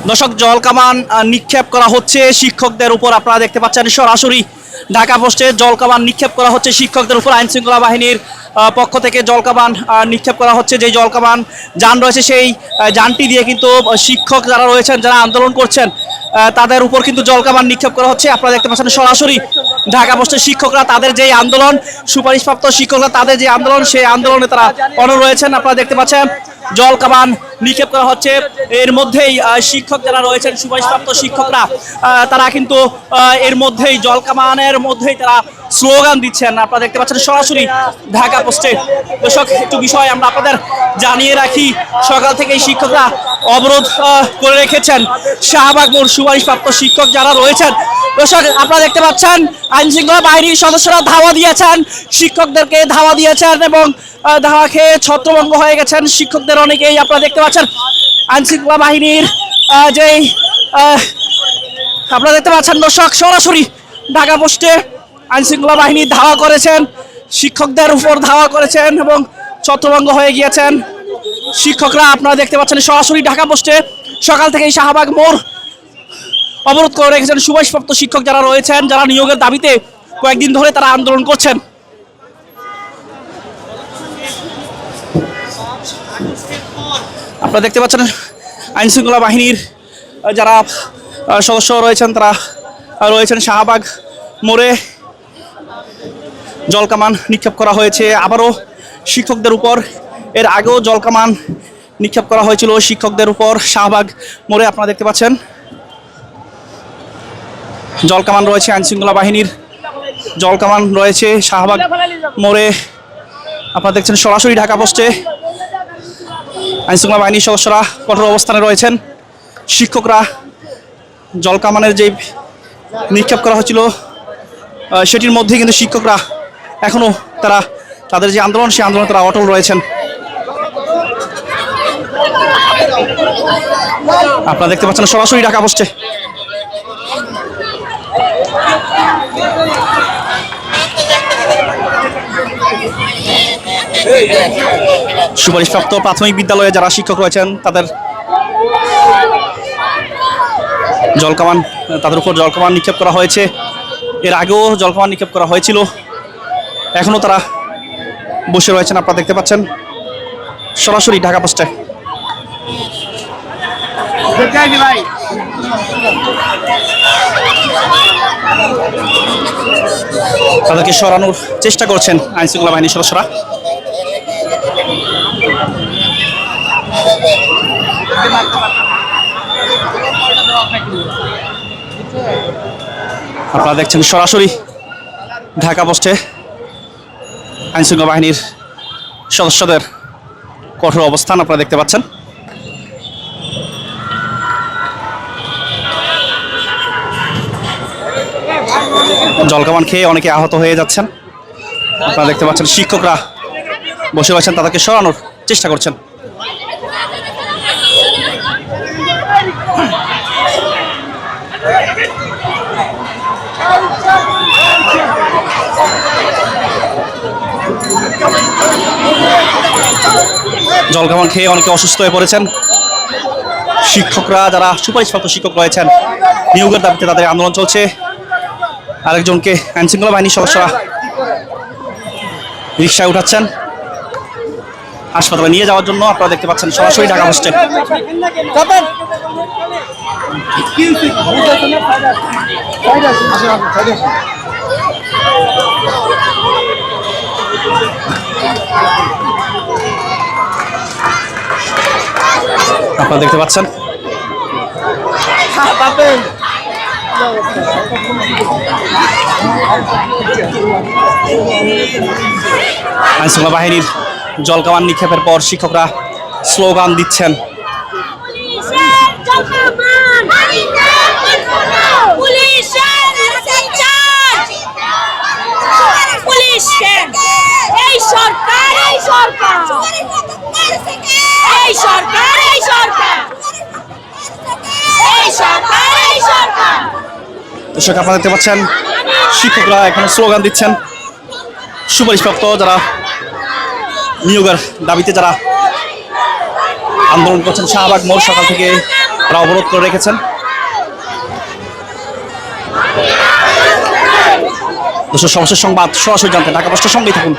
দর্শক, জল কামান নিক্ষেপ করা হচ্ছে শিক্ষকদের উপর। আপনারা দেখতে পাচ্ছেন সরাসরি ঢাকা পোস্টে জল কামান নিক্ষেপ করা হচ্ছে শিক্ষকদের উপর। আইন শৃঙ্খলা বাহিনীর পক্ষ থেকে জল কামান নিক্ষেপ করা হচ্ছে। যে জল কামান যান রয়েছে সেই যানটি দিয়ে কিন্তু শিক্ষক যারা রয়েছেন, যারা আন্দোলন করছেন, তাদের উপর কিন্তু জল কামান নিক্ষেপ করা হচ্ছে। আপনারা দেখতে পাচ্ছেন সরাসরি ঢাকা পোস্টের শিক্ষকরা তাদের যে আন্দোলন, সুপারিশপ্রাপ্ত শিক্ষকরা তাদের যে আন্দোলন, সেই আন্দোলনে তারা অনড় রয়েছেন। আপনারা দেখতে পাচ্ছেন জল কামান নিক্ষেপ করা হচ্ছে। এর মধ্যেই শিক্ষক যারা রয়েছেন, সুপারিশপ্রাপ্ত শিক্ষকরা, তারা কিন্তু এর মধ্যেই জল কামানের মধ্যেই তারা স্লোগান দিচ্ছেন। আপনারা দেখতে পাচ্ছেন সরাসরি ঢাকা পোস্টে। দর্শক, একটু বিষয় আমরা আপনাদের জানিয়ে রাখি, সকাল থেকেই শিক্ষকরা অবরোধ করে রেখেছেন শাহবাগ মোড়। সুপারিশপ্রাপ্ত শিক্ষক যারা রয়েছেন, দর্শক আপনারা দেখতে পাচ্ছেন আইন শৃঙ্খলা বাহিনীর সদস্যরা ধাওয়া দিয়েছেন, শিক্ষকদেরকে ধাওয়া দিয়েছেন এবং ধাওয়া খেয়ে ছত্রভঙ্গ হয়ে গেছেন শিক্ষকদের অনেকেই। আপনারা দেখতে পাচ্ছেন আইন শৃঙ্খলা বাহিনীর যেই আপনারা দেখতে পাচ্ছেন দর্শক, সরাসরি ঢাকা পোস্টে আইন শৃঙ্খলা বাহিনী ধাওয়া করেছেন, শিক্ষকদের উপর ধাওয়া করেছেন এবং ছত্রভঙ্গ হয়ে গিয়েছেন শিক্ষকরা। আপনারা দেখতে পাচ্ছেন সরাসরি ঢাকা পোস্টে সকাল থেকেই শাহবাগ মোড় অবরোধ করে রেখেছেন সুপারিশপ্রাপ্ত শিক্ষক যারা রয়েছেন, যারা নিয়োগের দাবিতে কয়েকদিন ধরে তারা আন্দোলন করছেন। আপনারা দেখতে পাচ্ছেন আইন শৃঙ্খলা বাহিনীর যারা সদস্য রয়েছেন, তারা রয়েছেন শাহবাগ মোড়ে। জলকামান নিক্ষেপ করা হয়েছে আবারও শিক্ষকদের উপর। এর আগেও জলকামান নিক্ষেপ করা হয়েছিল শিক্ষকদের উপর শাহবাগ মোড়ে। আপনারা দেখতে পাচ্ছেন জলকামান রয়েছে আইন শৃঙ্খলা বাহিনীর, জলকামান রয়েছে শাহবাগ মোড়ে। আপনারা দেখছেন সরাসরি ঢাকা পোস্টে আইন শৃঙ্খলা বাহিনীর সদস্যরা কঠোর অবস্থানে রয়েছেন। শিক্ষকরা জলকামানের যে নিক্ষেপ করা হয়েছিল সেটির মধ্যেই কিন্তু শিক্ষকরা এখনও তারা তাদের যে আন্দোলন, সেই আন্দোলনে তারা অটল রয়েছেন। আপনারা দেখতে পাচ্ছেন সরাসরি ঢাকা পোস্টে সুপারিশপ্রাপ্ত প্রাথমিক বিদ্যালয়ে যারা শিক্ষক রয়েছেন তাদের জলকামান, তাদের উপর জলকামান নিক্ষেপ করা হয়েছে। এর আগেও জলকামান নিক্ষেপ করা হয়েছিল, এখনও তারা বসে রয়েছেন। আপনারা দেখতে পাচ্ছেন সরাসরি ঢাকা পোস্টে। তাদেরকে সরানোর চেষ্টা করছেন আইন শৃঙ্খলা বাহিনীর সদস্যরা। আপনারা দেখছেন সরাসরি ঢাকা পোস্টে আইন শৃঙ্খলা বাহিনীর সদস্যদের কঠোর অবস্থান। আপনারা দেখতে পাচ্ছেন জলকামান খেয়ে অনেকে আহত হয়ে যাচ্ছেন। আপনারা দেখতে পাচ্ছেন শিক্ষকরা বসে রয়েছেন, তাদেরকে সরানোর চেষ্টা করছেন। জলকামান খেয়ে অনেকে অসুস্থ হয়ে পড়েছেন। শিক্ষকরা যারা সুপারিশপ্রাপ্ত শিক্ষক রয়েছেন, নিয়োগের দাবিতে তাদের আন্দোলন চলছে। আরেকজনকে আইন শৃঙ্খলা বাহিনীর সদস্যরা রিকশায় উঠাচ্ছেন হাসপাতালে নিয়ে যাওয়ার জন্য। আপনারা দেখতে পাচ্ছেন সরাসরি ঢাকা পোস্টে। আপনারা দেখতে পাচ্ছেন আইন শৃঙ্খলা বাহিনীর জলকামান নিক্ষেপের পর শিক্ষকরা স্লোগান দিচ্ছেন। দর্শক, আপনারা দেখতে পাচ্ছেন শিক্ষকরা এখানে স্লোগান দিচ্ছেন। সুপারিশপ্রাপ্ত যারা নিয়োগের দাবিতে যারা আন্দোলন করছেন শাহবাগ মোড়, সকাল থেকে তারা অবরোধ করে রেখেছেন। দর্শক সর্বশেষ সংবাদ সরাসরি জানতে ঢাকা পোস্টের সঙ্গেই থাকুন।